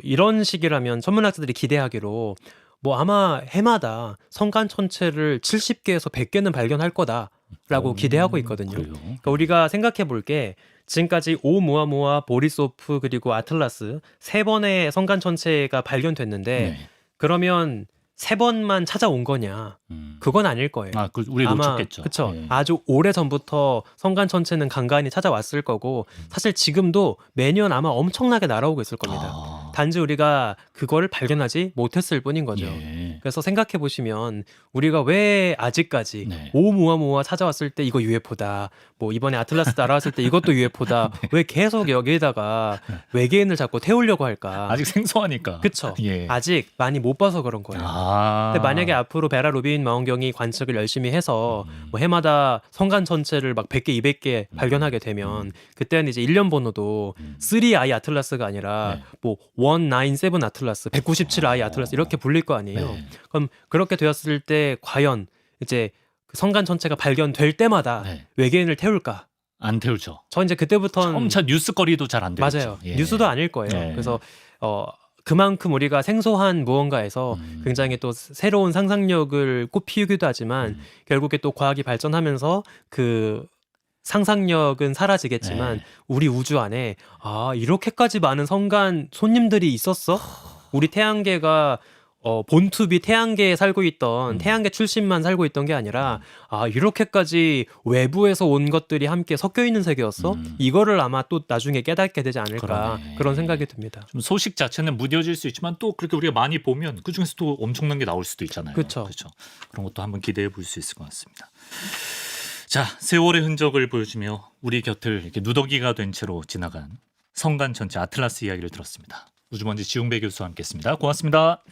이런 시기라면 천문학자들이 기대하기로 뭐 아마 해마다 성간 천체를 70개에서 100개는 발견할 거다라고 기대하고 있거든요. 그러니까 우리가 생각해 볼 게 지금까지 오umu아무아, 보리소프 그리고 아틀라스 3번의 성간 천체가 발견됐는데 그러면 3번만 찾아온 거냐? 그건 아닐 거예요. 우리 놓쳤겠죠. 그렇죠. 아주 오래 전부터 성간 천체는 간간히 찾아왔을 거고 사실 지금도 매년 아마 엄청나게 날아오고 있을 겁니다. 단지 우리가 그걸 발견하지 못했을 뿐인 거죠. 그래서 생각해 보시면 우리가 왜 아직까지 오umu아무아 찾아왔을 때 이거 UFO다. 뭐 이번에 아틀라스 날아왔을 때 이것도 UFO다. 왜 계속 여기에다가 외계인을 자꾸 태우려고 할까? 아직 생소하니까. 그렇죠. 아직 많이 못 봐서 그런 거예요. 근데 만약에 앞으로 베라 루빈 망원경이 관측을 열심히 해서 뭐 해마다 성간 천체를 막 100개, 200개 발견하게 되면 그때는 이제 1년 번호도 3I 아틀라스가 아니라 뭐 197 아틀라스, 197I 아틀라스 이렇게 불릴 거 아니에요. 그럼 그렇게 되었을 때 과연 이제 그 성간 천체가 발견될 때마다 외계인을 태울까? 안 태우죠. 저 이제 그때부터는 점차 뉴스거리도 잘 안 되죠. 맞아요. 뉴스도 아닐 거예요. 그래서 그만큼 우리가 생소한 무언가에서 굉장히 또 새로운 상상력을 꽃피우기도 하지만 결국에 또 과학이 발전하면서 그 상상력은 사라지겠지만 네. 우리 우주 안에 이렇게까지 많은 성간 손님들이 있었어? 우리 태양계가 본투비 태양계에 살고 있던 태양계 출신만 살고 있던 게 아니라 이렇게까지 외부에서 온 것들이 함께 섞여 있는 세계였어? 이거를 아마 또 나중에 깨닫게 되지 않을까 그러네. 그런 생각이 듭니다. 좀 소식 자체는 무뎌질 수 있지만 또 그렇게 우리가 많이 보면 그 중에서 또 엄청난 게 나올 수도 있잖아요. 그쵸. 그런 것도 한번 기대해 볼 수 있을 것 같습니다. 자, 세월의 흔적을 보여주며 우리 곁을 이렇게 누더기가 된 채로 지나간 성간 전체 아틀라스 이야기를 들었습니다. 우주먼지 지웅배 교수와 함께했습니다. 고맙습니다.